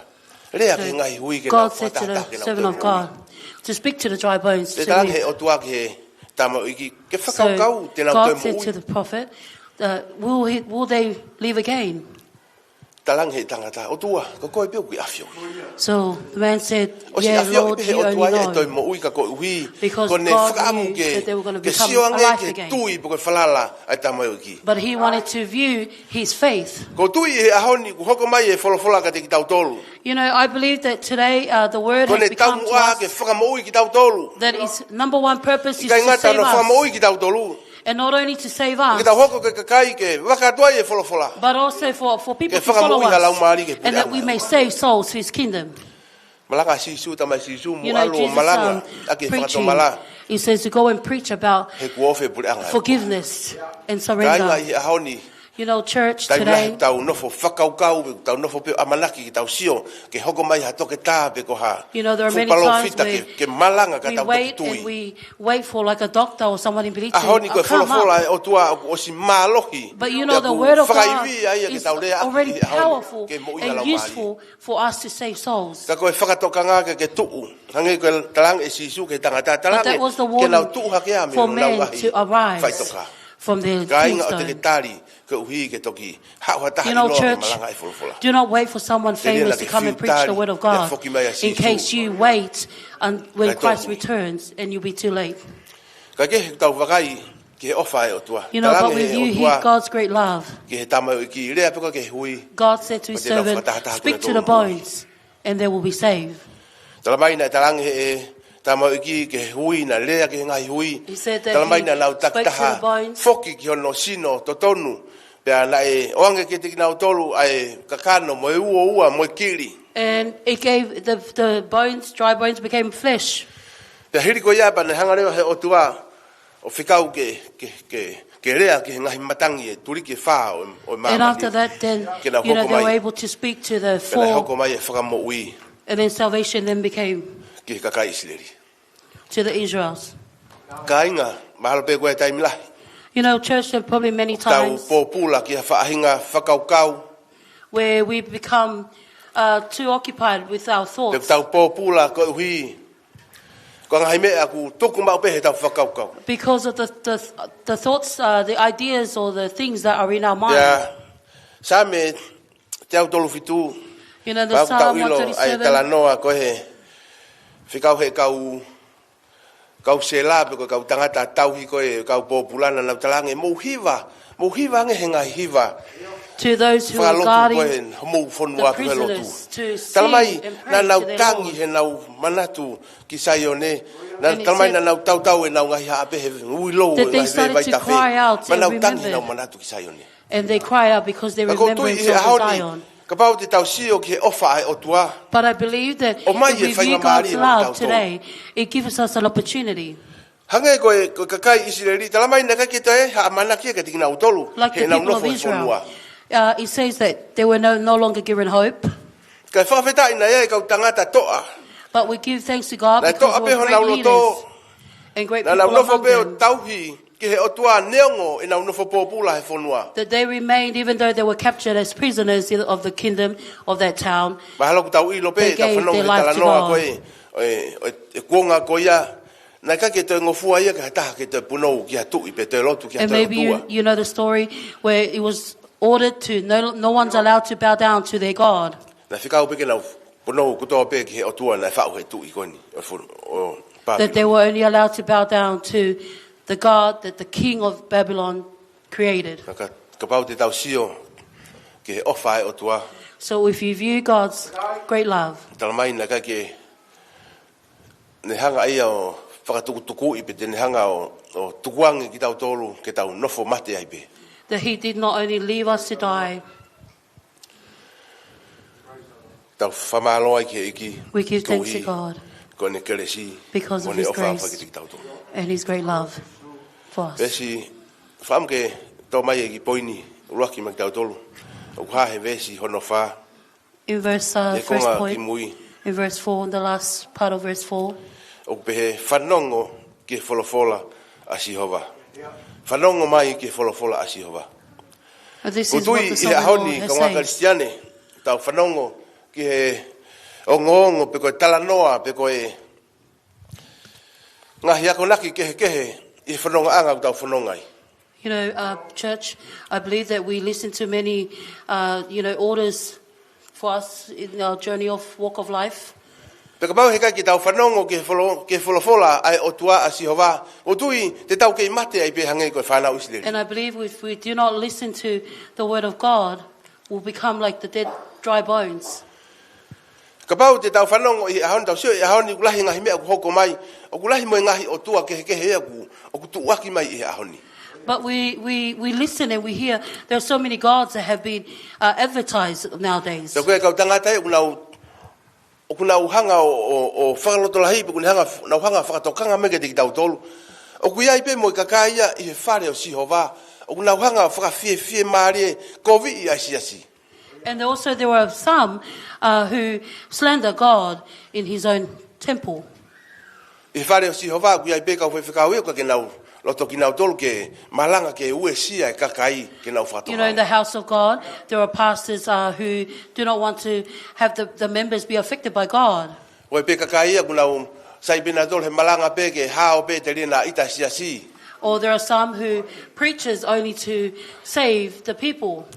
Rea ke ngai hui ke lau God said to whatata the ke lau servant of toi mo ui. God to speak to the dry bones. Te To talange he live. o tua ke he tama iki. Ke So whakaukau te nau toi God mo said to ui. the prophet, will they live again? Talange he tangata o tua. Ko koe pio ki afio. So the man said, O si yeah, afio Lord, i he you o tua only e toi know. mo ui ka koe ui. Because Ko ne God whakaamu knew ke that they were gonna ke become sioange alive ke again. tui po koe whalala ai tama o ki. But he wanted to view his faith. Ko tui he ahoni ku hoko mai e wholofola ka te ki tau tolu. You know, I believe that today the word Ko has ne tau become to mua ke us whakamoui ki tau tolu. that its number one purpose is Kai to ngata save no us. whakamoui ki tau tolu. And not only to save Ki us, tau hoko ke kakai ke wakatua e wholofola. but also for people Ke to follow whakamui halau us. maari ke And that puranga. we may save souls to His kingdom. Malanga sisu tamai sisu mu You know, alo Jesus malanga. Ake preaching, whakatomala. He says to go and preach about He kuofe puranga. forgiveness and Kai surrender. ngai ahoni. You know, church Tai today, lahi tau nofo whakaukau. Tau nofo pe amanaki ki tau sio. Ke hoko mai ha toke tā pe ko ha. you know, there are many Fupalo times fita where ke malanga ka we tau wait toki and tui. we wait for like a doctor or someone in Billy to Ahoni koe come wholofola up. e o tua o si mālohi. But you know, the word of God Whakaiwi ai ke is tau rea aki already ki ahoni. powerful Ke mo ia and lau useful for us to save souls. Ka koe whakatokanga ke tuu. Hange koe talang e sisu ke tangata. But that Talange was the ke lau warning tuu hake ame. for no lau men ahi. to arise. Whaitoka. from their Ka inga o te ke tombstone. tari, ke uhi ke toki. Hau hatahi You know, loa ke church, malanga e wholofola. do not wait for someone famous to come and preach the word of God in case you wait when Christ returns and you'll be too late. Ka ke tau wakai ke ofa e o tua. You know, but with you, hear God's great love. Ke he tama ki rea peko ke hui. God said to his servant, speak to the bones and they will be saved. Talamai na talangi he tama iki ke hui na lea ke ngai hui. He said that Talamai na he lau spoke to the taktaha bones. foki ki hono sino totonu. Pea na e oange ke tiki nau tolu ai kakano mo e ua mo e kiri. And it gave the bones, dry bones became flesh. Pea hiri ko ia pa na hangareo he o tua o whikau ke rea ke ngahi matangi e turi ke wha o mamani. And after that, then, you know, they were able to speak to the Pena four. hoko mai e whakamo ui And then salvation then became ke kakai isileri. to the Israels. Ka inga, mahalo pe koe taimilahi. You know, church, there are probably many Tau times pōpula ki ha whaahinga whakaukau. where we become too occupied with our Te thoughts tau pōpula ko hui. Ko ngai mea aku tuku mau pe he tau whakaukau. because of the thoughts, the ideas or the things that are in our mind. Ia, sa me te au tolu fitu. You know, the Pau tau Psalm ilo ai 137, talanoa ko he. Whikau he kau sela pe ko kau tangata tauhi ko e kau pōpulana nau talange mohiva nge he ngai hiva. to those who are guarding the prisoners to see Talamai and na pray nau to their tangi Lord. he nau manatu ki Sione. Na And it talamai said na nau tau e nau ngai haape he uilo that they started to cry out and Manau tangi nau remember. manatu ki Sione. And they cry out because they Ka ko remember tui in he Zion. ahoni. Ka pau te tau sio ki he ofa ai o tua. But I believe that O mai if e we whainga view God's maari e love tau tau. today, it gives us an opportunity. Hange ko kakai Israeli talamai na ka kita e ha mana ki ka tingna utolu. Like the He nau people of nofo Israel, fonua. it says that they were no longer given hope. Ka whawheta ina e kau tangata toa. But we give thanks to God Na because toa there pe were hona great uloto. leaders and great Na people nau nofo among pe o them. tauhi ki he o tua neongo e nau nofo pōpula he fonua. That they remained, even though they were captured as prisoners of the kingdom of that town. Mahalo ku tau ilo They pe ka gave whanonga their he life to talanoa God. koe e kuonga ko ia na ka ke te ngofua ia ka taha ke te punou ki atu I pe te lotu ki And atu maybe you know the story where it was ordered to, no one's allowed to bow down to their God. na whikau pe ke nau punou kutoa pe ki he otua na whau he tu I koni o That they were only allowed to bow down to the God that the king of Babylon created. Ka pau te tau sio ki he ofa e otua So if you view God's great love, talamai na ka ke ne hanga ia o whakatukutuku I pe te ne hanga o tukuangi ki tau tolu ke tau nofo mate ai pe. that he did not only leave us to die, Tau whamaloa I ke iki we give thanks to God ko ne keresi because ko of ne his ofa grace whakiti ki tau tolu. and his great love for us. Vesi wham ke tau mai e ki poini uruaki ma ki tau tolu. O kua he vesi hono wha In verse, e first konga ki point, mui. in verse 4, in the last part of verse 4, O pehe whanongo ke wholofola a Sihova. Whanongo mai ke wholofola a Sihova. this O is what tui the I Psalm he of the Lord ahoni has ka ngā said. Kristiane tau whanongo ki he ongo pe koe talanoa pe koe ngahi ako naki kehe I whanonga anga tau whanongai. You know, church, I believe that we listen to many, orders for us in our journey of walk of life. Pe ka pau he kai ki tau whanongo ke wholofola ai o tua a Sihova. O tui te tau kei mate ai pe hangei koe whanau Israeli. And I believe if we do not listen to the word of God, we'll become like the dead, dry bones. Ka pau te tau whanongo I ahoni tau sio I ahoni kulahi ngahi mea ku hoko mai. O kulahi mo ngahi o tua kehe ea ku. O ku tuaki mai I ahoni. But we listen and we hear there are so many gods that have been advertised nowadays. Te koe kau tangata e o kuna uhanga o whakaloto lahi pe kuna hanga whakatokanga mege te ki tau tolu. O ku iai pe mo I kakaia I he whare o Sihova. O kuna uhanga whakawhie maari e kovi I asi. And also there were some who slander God in his own temple. I whare o Sihova ku iai pe kau whekau e ka ke nau loto ki nau tolu ke malanga ke ue sia e kakai ke nau whatoka. You know, in the house of God, there are pastors who do not want to have the members be affected by God. O e pe kakai e ku nau sai bina tolu he malanga pe ke hao pe te rina ita sia si. Or there are some who preaches only to save the people.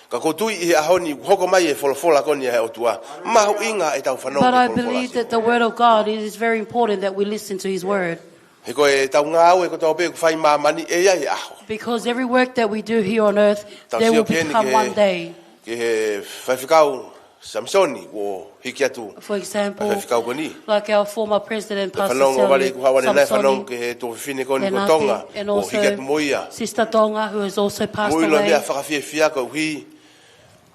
Ka koutu I ahoni hoko mai e folofola koni e otua. Mahu inga e tau whanau But I ke folofola believe si. that the word of God, it is very important that we listen to his word. He koe tau ngā au e ko tau pe ku whai mamani e ia e aho. Because every work that we do here on earth, they will become one day. Ke he whaiwhikau Samsoni o hiki atu. For example, Whaiwhikau koni. like our former president, Pastor Whanongo wale ku hawane nai whanongo Samsoni, ke he tō whiwhine koni ko Tonga. and O hiki atu also moia. Sister Tonga, who has also passed Moilo mea away. whakawhiawhia ko hui.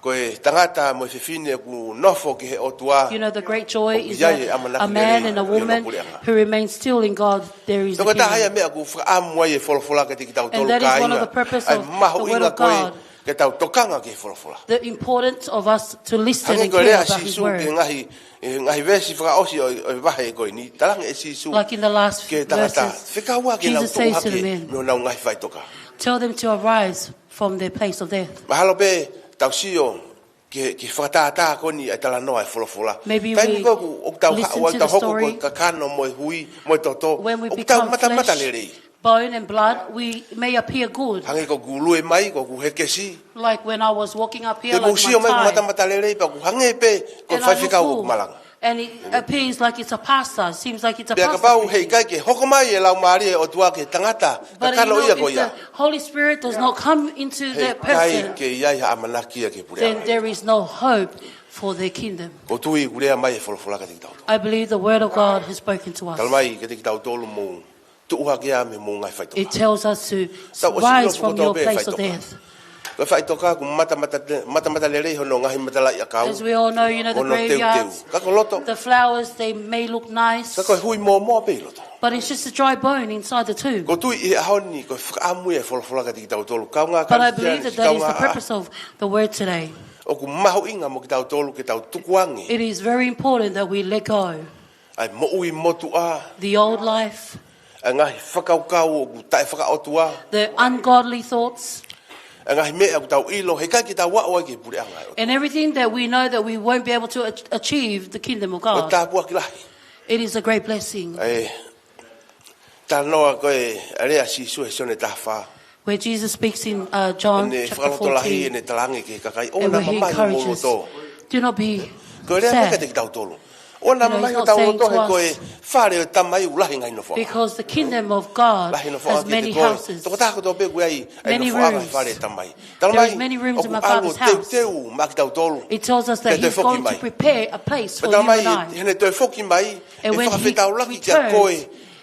Koe tangata mo whiwhine ku nofo ke he otua. You know, the great joy is that a man and a woman who remain still in God, there is a Toko ta haya kingdom. mea ku whaamu ai e wholofola ke tiki tau And tolu that is ka one of inga. the purpose Ai of mahu the word inga of koe God. ke tau tokanga ke wholofola. The importance of us to listen Hange and koe care rea about his sisu ke word. ngahi vesi whakaosi o wahe e koe ni. Tarange e sisu Like in the last ke tangata. verses, Whikaua ke lau Jesus says to the tohake men, me o nau ngahi whaitoka. tell them to arise from their place of death. Mahalo pe tau sio ke whakatata koni e tala noa e wholofola. Maybe Taimi we koe ku o tau listen hao to tau the hoko story. ko kakano mo e hui mo e toto. When we O tau become mata mata flesh, lerei. bone and blood, we may appear good. Hange ko gulue mai ko ku hekesi. Like when I was walking up here, Ke like musio mai ku my mata tie, mata lerei pa ku hange pe ko and I look whaiwhikau o cool. Malanga. And it appears like it's a pastor. It seems like it's a Pea ka pastor. pau hei preaching. kai ke hoko mai e lau maari e o tua ke tangata. Ka But you kano know, ia ko if ia. the Holy Spirit does not come into Hei that kai person, ke iai ha amanakia ke then purea. there is no hope for their kingdom. Ko tui kurea mai e wholofola ka tiki tau. I believe the word of God has spoken to us. Kalmai ke tiki tau tolu mō. Tuuha kia me mō ngai whaitoka. It tells us to Tau o rise sio from pukoto your pe place of whaitoka. death. Ko whaitoka ku mata mata lerei hono ngahi mata lai a kau. As we all know, you know, the Ono teu teu. graveyards, Ka ko loto. the flowers, they may look nice, Ka ko hui mō pe loto. but it's just a dry bone inside the tomb. Ko tui i ahoni ko whaamu e wholofola ka tiki tau tolu. Kau ngā But I karistiani, believe that kau that is the ngā purpose of the word today. o ku mahu inga mo ki tau tolu ke tau tukuangi. It is very important that we let go Ai mo ui motu a. the old life, A ngahi whakaukau o ku tae whakaotua. the ungodly thoughts, A ngahi mea ku tau ilo. He kai ki tau wao ai ki pure anga. and everything that we know that we won't be able to achieve the kingdom of O God. tā pua ki lahi. It is a great blessing. E tā noa koe area si sue sione tā wha. Where Jesus speaks in John Ne chapter whakaloto lahi 14, e ne talangi ke kakai. O and na where he mamai mo encourages, to. do not be Ko rea meka te sad, ki tau tolu. O na You know, mamai he's o not tau saying roto to he us- koe whare o tamai ulahi ngai no wha. because the kingdom of God Lahi no wha has ki many te koe. houses. Toko tāko tō peku ai. Ai Many no wha rooms. whare tamai. There is many rooms in my father's house. Teu ma ki tau tolu. It tells us that Ke te he's whoki going mai. to prepare a place for Pata you mai and I. hene toi whoki mai. E And when he whakawhetau laki kia returns, koe.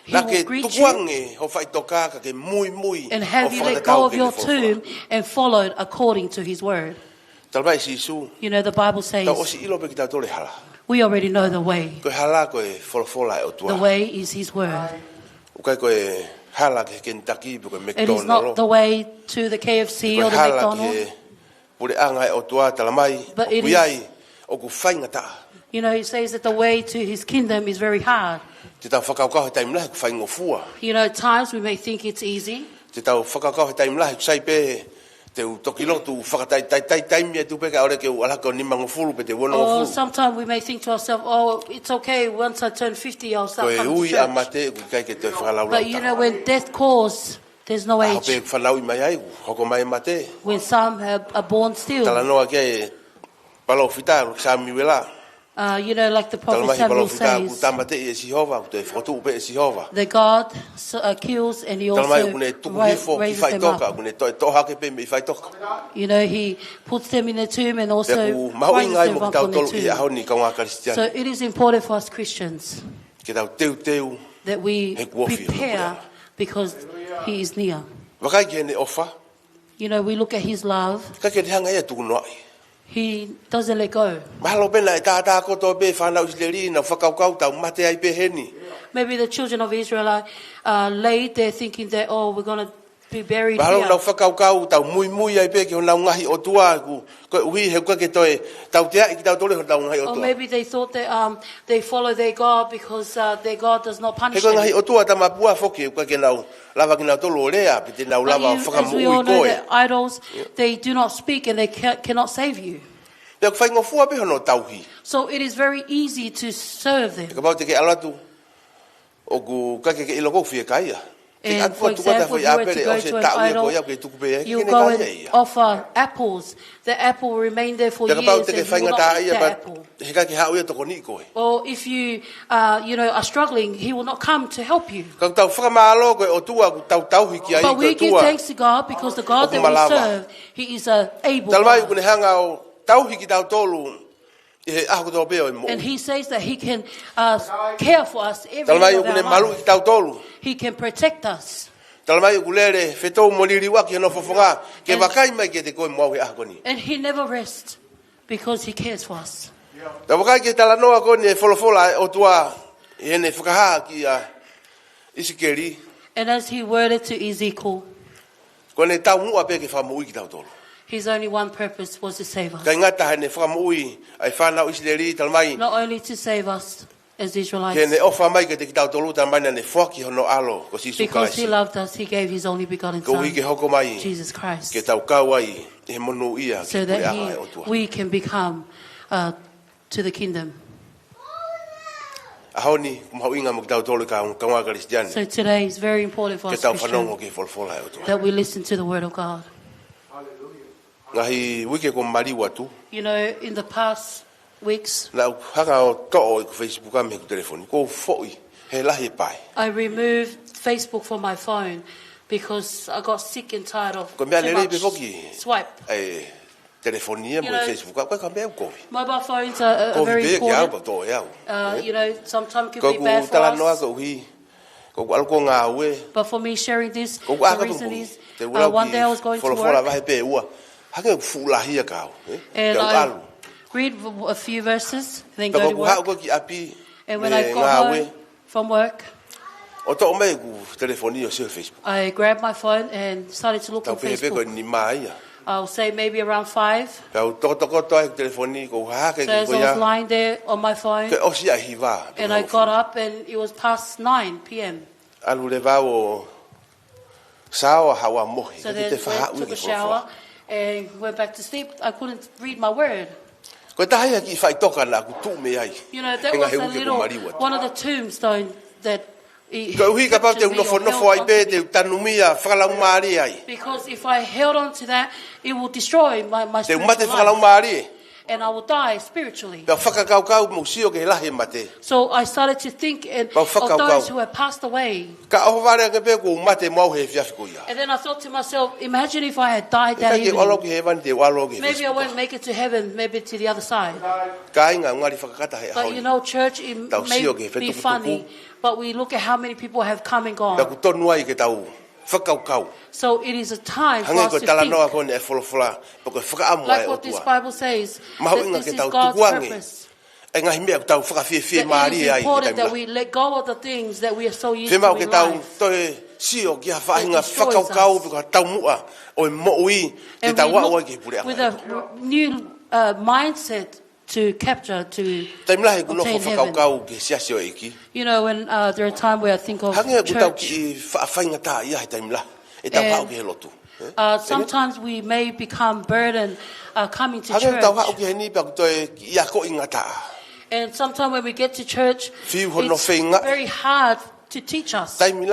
he Na will ke greet tukuange ho whaitoka ka ke mui mui. And have o you let whakatau go of ke your te wholofola. tomb and followed according to his word. Talmai si isu. You know, the Bible Tau says osi ilo pe ki tau tole hala. we already know the way. Koe hala koe wholofola e o The tua. way is his word. Ukai koe hala ke Kentucky pe koe It is not the McDonald's. way to the KFC Koe or the hala McDonald's. ke pure anga e o tua talamai. But it Kuiai o ku whainga taa. You know, he says that the way to his kingdom is very hard. Te tau whakaukau he taim lahi ku whaingo fua. You know, at times we may think it's easy. Te tau whakaukau he taim lahi ku sai pe te u tokilotu whakatai tai taimi e tupe ka ore ke u alako ni mango fulu pe te wono Or fulu. sometimes we may think to ourselves, oh, it's okay. Once I turn 50, I'll start Koe coming ui to a church. mate ku kai ke te whakalau But you know, when death calls, there's no Aho age. pe whanau i mai ai ku hoko mai mate. When some are born still, Tala noa kia e palo fita sa miwela. you know, like the Tala prophet mahi palo Samuel fita ku says, tamate i e sihova ku te whakatu upe e sihova. that God kills and he Tala mai also ku ne tuku hifo ki raises whai them toka up. ku ne toha ke pe me i whai toka. You know, he puts them in the tomb and Te also ku mahu raises ingai them mo ki up tau on the tolu i aho tomb. ni kaunga So karistiani. it is important for us Christians Ke tau teu that we He kuofi prepare because he is near. wakai ke ne ofa. You know, we look at his love. Ka ke te hanga ia tuku noai. He doesn't let go. Mahalo pena e tātā koto pe whanau i leri na whakaukau tau mate ai pe heni. Maybe the children of Israel are laid there thinking that, oh, we're going to be buried Mahalo nau here. whakaukau tau mui ai pe ki ho nau ngahi o tua ku. Ko ui he kua ke toe tau tea i ki tau tole ho nau ngahi o Or tua. maybe they thought that they follow their God because their God does not He punish kua ngahi them. o tua ta mapua foke kua ke nau lava ki nau tolo o rea pe te nau But lava as we all whakamui know koe. that idols, they do not speak and they cannot save you. Pea ku whaingo fua pe hono tauhi. So it is very easy to serve them. Ka pau te ke alatu o ku kake ke ilo kou fie kaia. And for example, if you were to go to an idol, you go and offer apples. The apple will remain there for years and you will not eat the apple. Or if you, are struggling, he will not come to help you. But we give thanks to God because the God that we serve, He is able God. And He says that He can care for us every day of our life. He can protect us. And He never rests because He cares for us. And as He worded to Ezekiel, His only one purpose was to save us. Not only to save us as Israelites. Because He loved us, He gave His only begotten Son, Jesus Christ, so that we can become to the kingdom. So today is very important for us Christians that we listen to the Word of God. In the past weeks, I removed Facebook from my phone because I got sick and tired of too much swipe. Mobile phones are very important. Sometimes it can be bad for us. But for me, sharing this, the reason is one day I was going to work. And I read a few verses, then go to work. And when I got home from work, I grabbed my phone and started to look on Facebook. I'll say maybe around 5. So as I was lying there on my phone, and I got up and it was past 9 p.m. So then I took a shower and went back to sleep. I couldn't read my word. That was one of the tombstones that because if I held on to that, it will destroy my spiritual life. And I will die spiritually. So I started to think of those who have passed away. And then I thought to myself, imagine if I had died that evening. Maybe I won't make it to heaven, maybe to the other side. But church, it may be funny, but we look at how many people have come and gone. So it is a time for us to think. Like what this Bible says, that this is God's purpose. That it is important that we let go of the things that we are so used to in life. That destroys us. And we look with a new mindset to capture, to obtain heaven. When there are times where I think of church, and sometimes we may become burdened coming to church. And sometimes when we get to church, it's very hard to teach us. And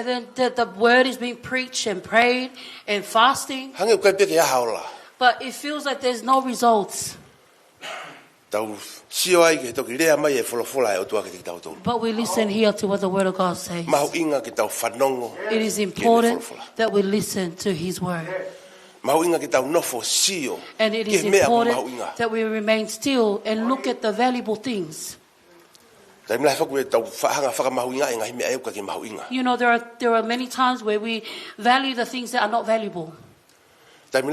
then the word is being preached and prayed and fasting. But it feels like there's no results. But we listen here to what the Word of God says. It is important that we listen to His Word. And it is important that we remain still and look at the valuable things. There are many times where we value the things that are not valuable. And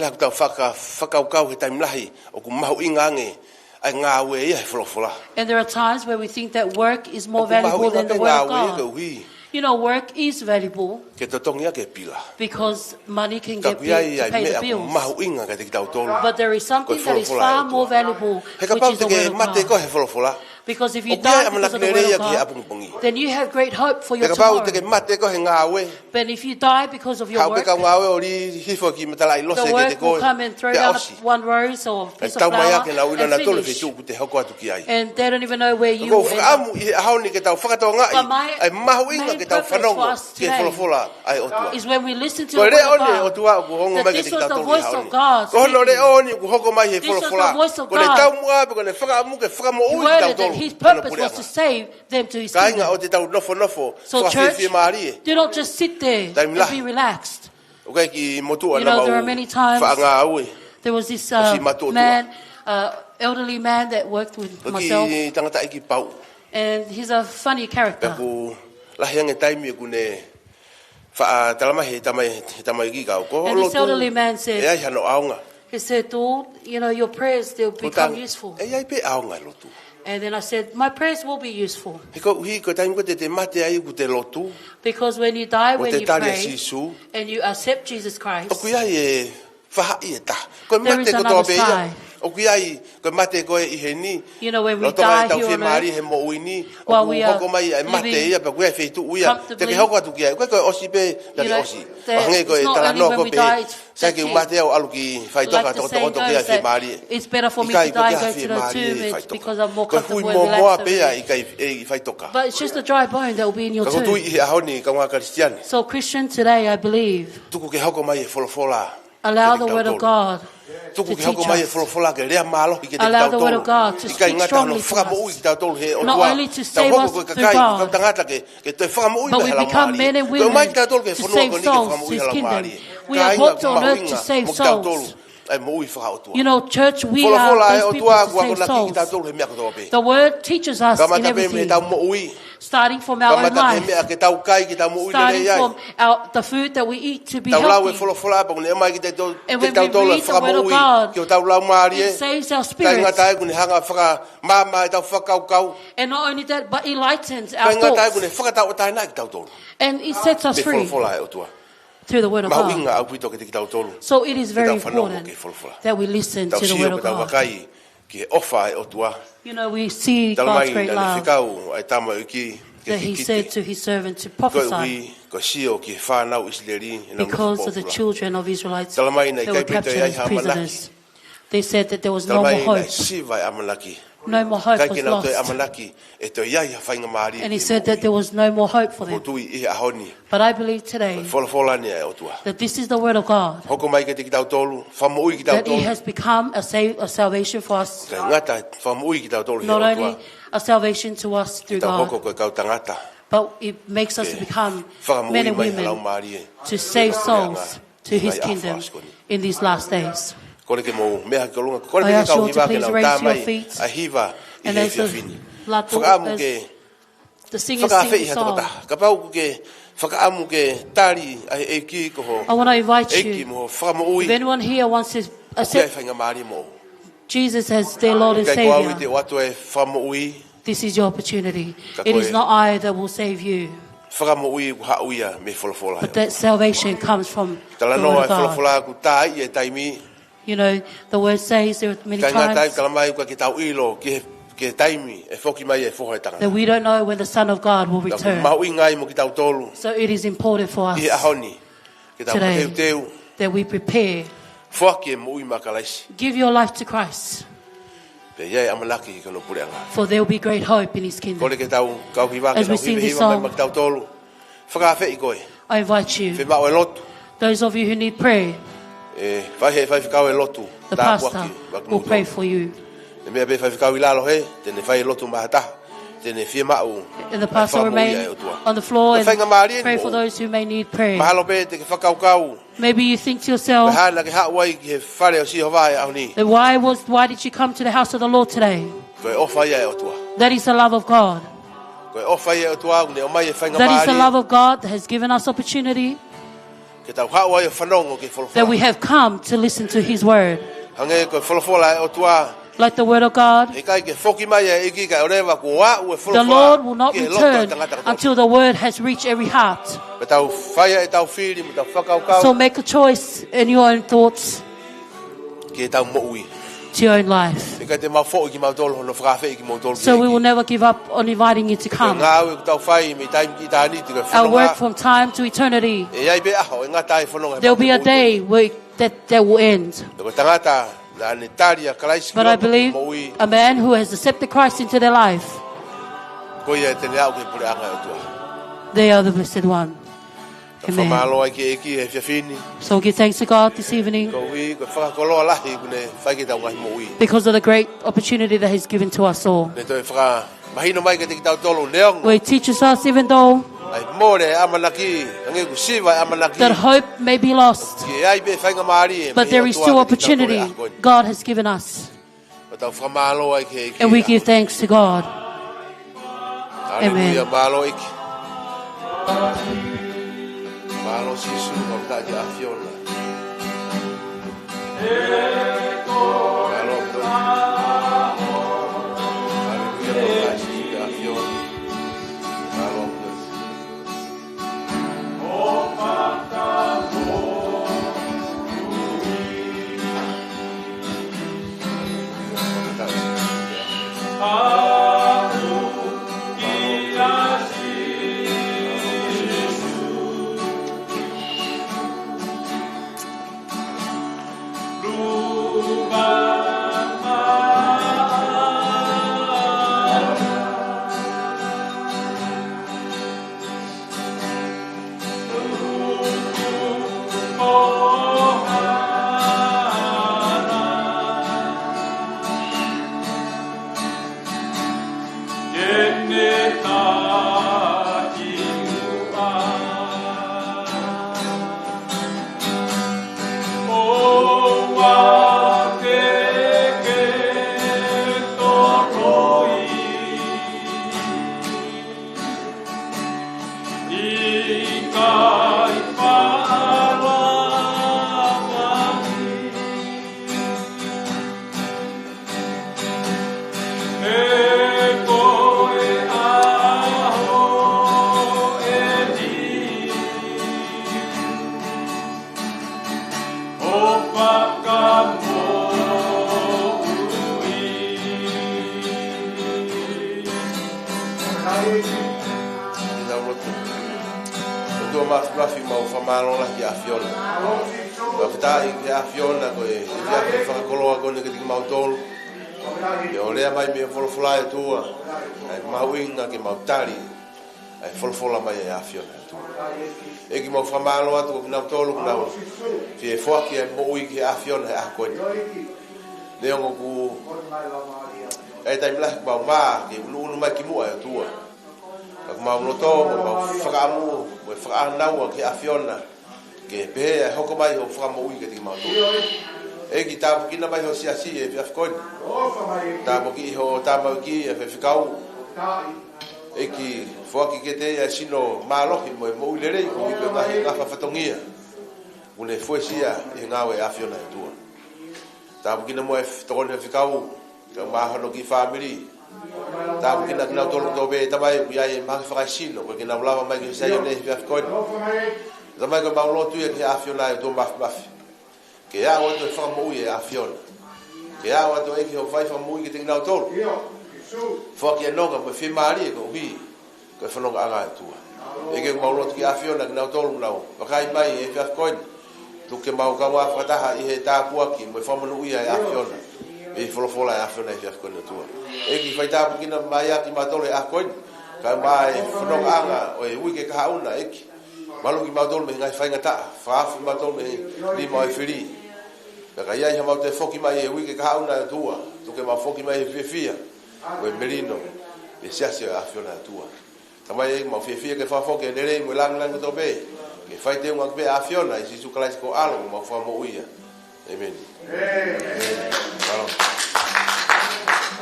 there are times where we think that work is more valuable than the Word of God. Work is valuable because money can get paid to pay the bills. But there is something that is far more valuable, which is the Word of God. Because if you die because of the word of God, then you have great hope for your tomorrow. But if you die because of your work, the work will come and throw down one rose or a piece of flour and finish. And they don't even know where you will end up. But my main purpose for us today is when we listen to the word of God, that this was the voice of God speaking. This was the voice of God. He worded that his purpose was to save them to his kingdom. So church, do not just sit there and be relaxed. You know, there are many times, there was this man, elderly man that worked with myself, and he's a funny character. And this elderly man said, he said, you know, your prayers, they'll become useful. And then I said, my prayers will be useful. Because when you die, when you pray, and you accept Jesus Christ, there is another side. You know, when we die here on earth, while we are living comfortably, it's not only when we die, like the saying goes, that it's better for me to die and go to the tomb, it's because I'm more comfortable and relaxed. But it's just a dry bone that will be in your tomb. So Christian, today I believe, allow the word of God to teach us. Allow the word of God to speak strongly to us. Not only to save us through God, but we become men and women to save souls to His kingdom. We are brought on earth to save souls. You know, church, we are those people to save souls. The word teaches us in everything. Starting from our own life, starting from the food that we eat to be healthy. And when we read the word of God, it saves our spirits. And not only that, but it lightens our thoughts. And it sets us free through the word of God. So it is very important that we listen to the word of God. You know, we see God's great love that He said to His servant to prophesy because of the children of Israelites that were captured as prisoners. They said that there was no more hope. No more hope was lost. And He said that there was no more hope for them. But I believe today that this is the word of God, that it has become a salvation for us. Not only a salvation to us through God, but it makes us become men and women to save souls to His kingdom in these last days. I ask you all to please raise your feet. And as the singers sing the song, I want to invite you, if anyone here wants to accept Jesus as their Lord and Savior, this is your opportunity. It is not I that will save you, but that salvation comes from the Word of God. You know, the word says there are many times that we don't know when the Son of God will return. So it is important for us today that we prepare. Give your life to Christ, for there will be great hope in His kingdom. As we sing this song, I invite you, those of you who need prayer, the pastor will pray for you. And the pastor will remain on the floor and pray for those who may need prayer. Maybe you think to yourself, why did you come to the house of the Lord today? That is the love of God. That is the love of God that has given us opportunity, that we have come to listen to His word. Like the word of God, the Lord will not return until the word has reached every heart. So make a choice in your own thoughts to your own life. So we will never give up on inviting you to come. Our work from time to eternity. There will be a day that will end. But I believe a man who has accepted Christ into their life, they are the blessed one. Amen. So give thanks to God this evening because of the great opportunity that He's given to us all. Where He teaches us, even though that hope may be lost, but there is still opportunity God has given us. And we give thanks to God. Amen.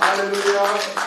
Hallelujah.